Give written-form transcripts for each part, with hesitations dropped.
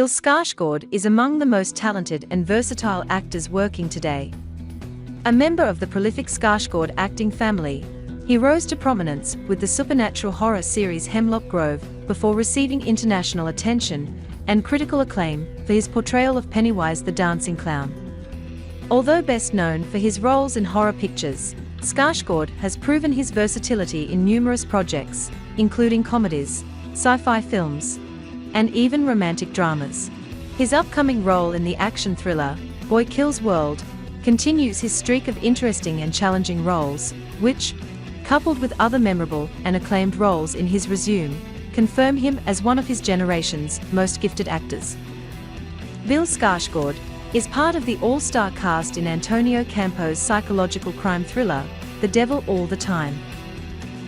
Skarsgård is among the most talented and versatile actors working today. A member of the prolific Skarsgård acting family, he rose to prominence with the supernatural horror series Hemlock Grove before receiving international attention and critical acclaim for his portrayal of Pennywise the Dancing Clown. Although best known for his roles in horror pictures, Skarsgård has proven his versatility in numerous projects, including comedies, sci-fi films, and even romantic dramas. His upcoming role in the action thriller, Boy Kills World, continues his streak of interesting and challenging roles, which, coupled with other memorable and acclaimed roles in his resume, confirm him as one of his generation's most gifted actors. Bill Skarsgård is part of the all-star cast in Antonio Campo's psychological crime thriller, The Devil All the Time.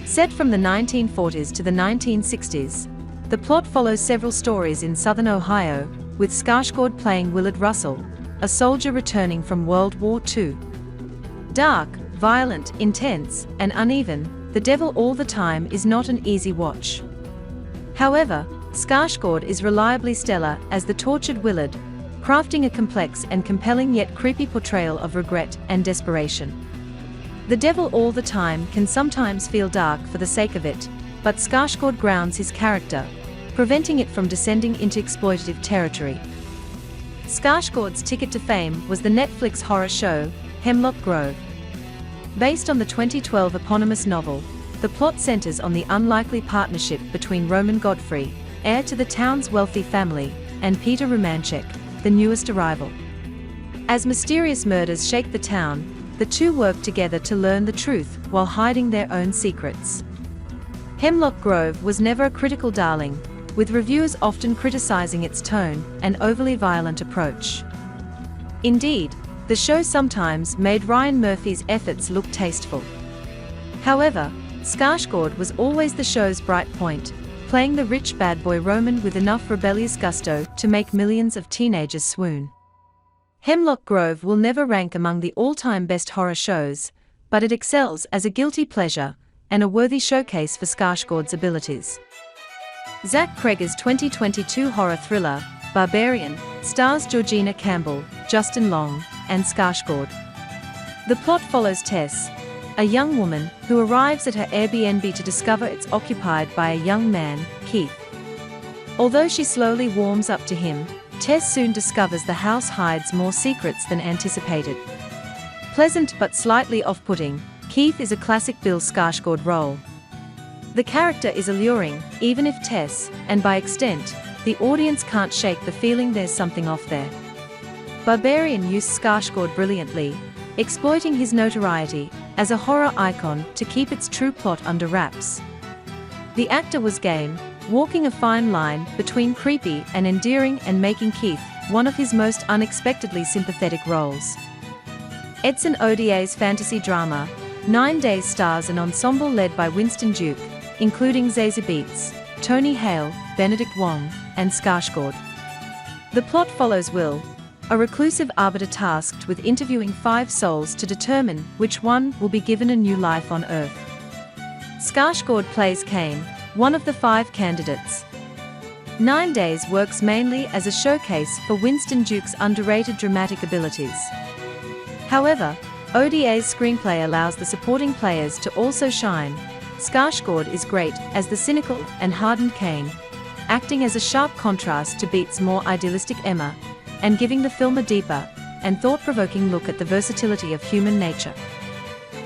Set from the 1940s to the 1960s, the plot follows several stories in southern Ohio, with Skarsgård playing Willard Russell, a soldier returning from World War II. Dark, violent, intense, and uneven, The Devil All the Time is not an easy watch. However, Skarsgård is reliably stellar as the tortured Willard, crafting a complex and compelling yet creepy portrayal of regret and desperation. The Devil All the Time can sometimes feel dark for the sake of it, but Skarsgård grounds his character, preventing it from descending into exploitative territory. Skarsgård's ticket to fame was the Netflix horror show, Hemlock Grove. Based on the 2012 eponymous novel, the plot centers on the unlikely partnership between Roman Godfrey, heir to the town's wealthy family, and Peter Romanchek, the newest arrival. As mysterious murders shake the town, the two work together to learn the truth while hiding their own secrets. Hemlock Grove was never a critical darling, with reviewers often criticizing its tone and overly violent approach. Indeed, the show sometimes made Ryan Murphy's efforts look tasteful. However, Skarsgård was always the show's bright point, playing the rich bad boy Roman with enough rebellious gusto to make millions of teenagers swoon. Hemlock Grove will never rank among the all-time best horror shows, but it excels as a guilty pleasure and a worthy showcase for Skarsgård's abilities. Zach Cregger's 2022 horror thriller, Barbarian, stars Georgina Campbell, Justin Long, and Skarsgård. The plot follows Tess, a young woman who arrives at her Airbnb to discover it's occupied by a young man, Keith. Although she slowly warms up to him, Tess soon discovers the house hides more secrets than anticipated. Pleasant but slightly off-putting, Keith is a classic Bill Skarsgård role. The character is alluring, even if Tess, and by extent, the audience can't shake the feeling there's something off there. Barbarian used Skarsgård brilliantly, exploiting his notoriety as a horror icon to keep its true plot under wraps. The actor was game, walking a fine line between creepy and endearing and making Keith one of his most unexpectedly sympathetic roles. Edson Odier's fantasy drama, 9 Days stars an ensemble led by Winston Duke, including Zazie Beetz, Tony Hale, Benedict Wong, and Skarsgård. The plot follows Will, a reclusive arbiter tasked with interviewing 5 souls to determine which one will be given a new life on Earth. Skarsgård plays Cain, one of the 5 candidates. 9 Days works mainly as a showcase for Winston Duke's underrated dramatic abilities. However, Odier's screenplay allows the supporting players to also shine. Skarsgård is great as the cynical and hardened Cain, acting as a sharp contrast to Beet's more idealistic Emma, and giving the film a deeper and thought-provoking look at the versatility of human nature.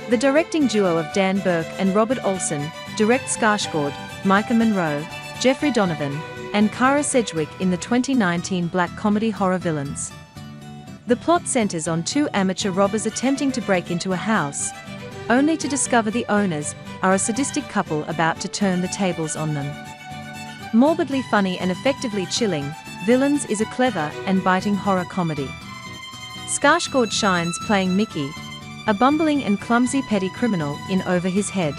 The directing duo of Dan Burke and Robert Olson direct Skarsgård, Micah Monroe, Jeffrey Donovan, and Kara Sedgwick in the 2019 black comedy Horror Villains. The plot centers on 2 amateur robbers attempting to break into a house, only to discover the owners are a sadistic couple about to turn the tables on them. Morbidly funny and effectively chilling, Villains is a clever and biting horror comedy. Skarsgård shines playing Mickey, a bumbling and clumsy petty criminal in Over His Head.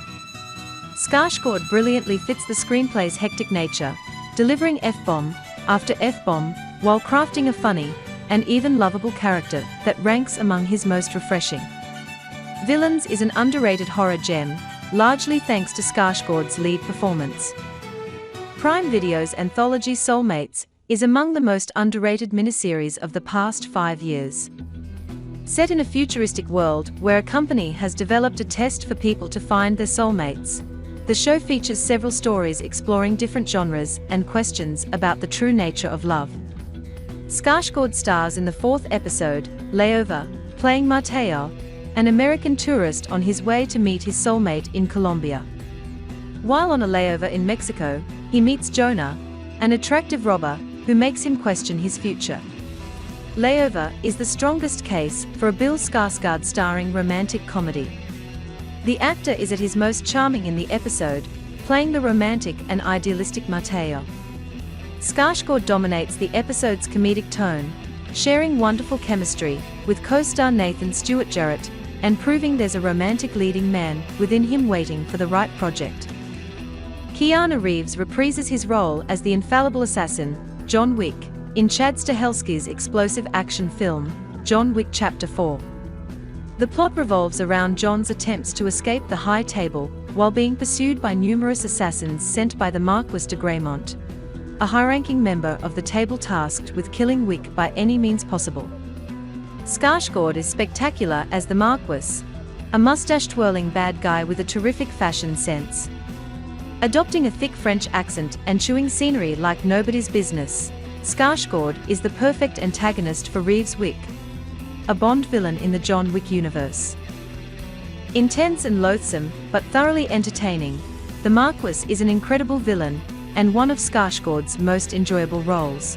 Skarsgård brilliantly fits the screenplay's hectic nature, delivering F-bomb after F-bomb while crafting a funny and even lovable character that ranks among his most refreshing. Villains is an underrated horror gem, largely thanks to Skarsgård's lead performance. Prime Video's anthology Soulmates is among the most underrated miniseries of the past 5 years. Set in a futuristic world where a company has developed a test for people to find their soulmates, the show features several stories exploring different genres and questions about the true nature of love. Skarsgård stars in the 4th episode, Layover, playing Mateo, an American tourist on his way to meet his soulmate in Colombia. While on a layover in Mexico, he meets Jonah, an attractive robber who makes him question his future. Layover is the strongest case for a Bill Skarsgård starring romantic comedy. The actor is at his most charming in the episode, playing the romantic and idealistic Mateo. Skarsgård dominates the episode's comedic tone, sharing wonderful chemistry with co-star Nathan Stewart Jarrett and proving there's a romantic leading man within him waiting for the right project. Keanu Reeves reprises his role as the infallible assassin, John Wick, in Chad Stahelski's explosive action film, John Wick Chapter 4. The plot revolves around John's attempts to escape the High Table while being pursued by numerous assassins sent by the Marquis de Graymont, a high-ranking member of the table tasked with killing Wick by any means possible. Skarsgård is spectacular as the Marquis, a mustache-twirling bad guy with a terrific fashion sense. Adopting a thick French accent and chewing scenery like nobody's business, Skarsgård is the perfect antagonist for Reeves' Wick, a Bond villain in the John Wick universe. Intense and loathsome, but thoroughly entertaining, the Marquis is an incredible villain and one of Skarsgård's most enjoyable roles.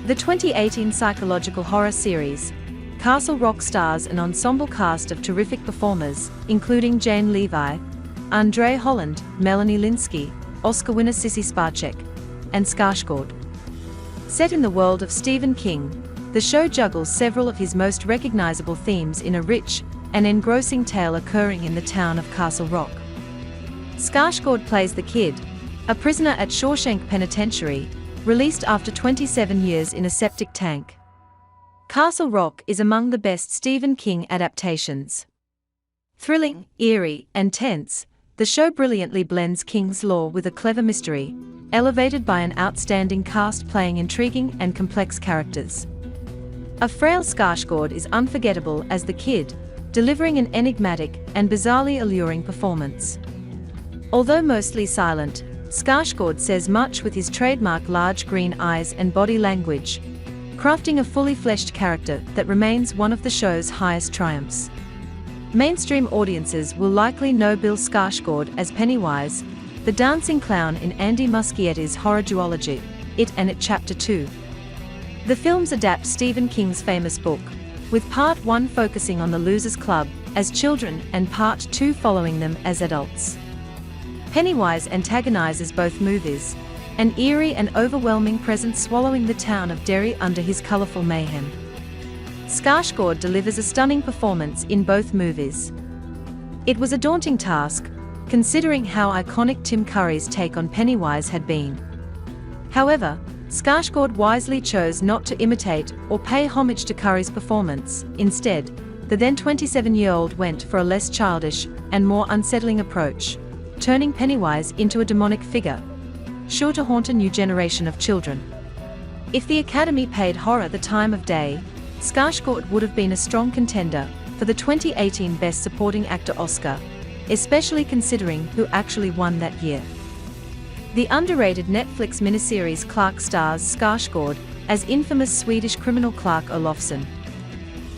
The 2018 psychological horror series, Castle Rock stars an ensemble cast of terrific performers, including Jane Levi, Andre Holland, Melanie Linsky, Oscar winner Sissy Spacek, and Skarsgård. Set in the world of Stephen King, the show juggles several of his most recognizable themes in a rich and engrossing tale occurring in the town of Castle Rock. Skarsgård plays the Kid, a prisoner at Shawshank Penitentiary, released after 27 years in a septic tank. Castle Rock is among the best Stephen King adaptations. Thrilling, eerie, and tense, the show brilliantly blends King's lore with a clever mystery, elevated by an outstanding cast playing intriguing and complex characters. A frail Skarsgård is unforgettable as the Kid, delivering an enigmatic and bizarrely alluring performance. Although mostly silent, Skarsgård says much with his trademark large green eyes and body language, crafting a fully fleshed character that remains one of the show's highest triumphs. Mainstream audiences will likely know Bill Skarsgård as Pennywise, the dancing clown in Andy Muschietti's horror duology, It and It Chapter 2. The films adapt Stephen King's famous book, with Part 1 focusing on the Losers Club as children and Part 2 following them as adults. Pennywise antagonizes both movies, an eerie and overwhelming presence swallowing the town of Derry under his colorful mayhem. Skarsgård delivers a stunning performance in both movies. It was a daunting task, considering how iconic Tim Curry's take on Pennywise had been. However, Skarsgård wisely chose not to imitate or pay homage to Curry's performance. Instead, the then 27-year-old went for a less childish and more unsettling approach, turning Pennywise into a demonic figure, sure to haunt a new generation of children. If the Academy paid horror the time of day, Skarsgård would have been a strong contender for the 2018 Best Supporting Actor Oscar, especially considering who actually won that year. The underrated Netflix miniseries Clark stars Skarsgård as infamous Swedish criminal Clark Olofsson.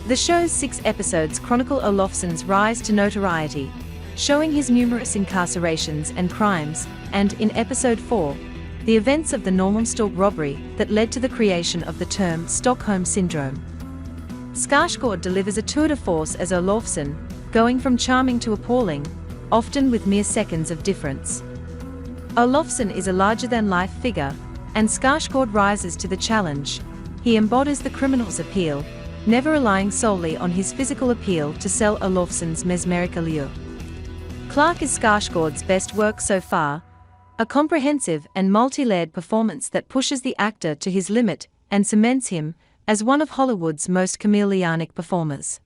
The show's 6 episodes chronicle Olofsson's rise to notoriety, showing his numerous incarcerations and crimes, and in episode 4, the events of the Norrmalmstorg robbery that led to the creation of the term Stockholm Syndrome. Skarsgård delivers a tour de force as Olofsson, going from charming to appalling, often with mere seconds of difference. Olofsson is a larger-than-life figure, and Skarsgård rises to the challenge. He embodies the criminal's appeal, never relying solely on his physical appeal to sell Olofsson's mesmeric allure. Clark is Skarsgård's best work so far, a comprehensive and multi-layered performance that pushes the actor to his limit and cements him as one of Hollywood's most chameleonic performers.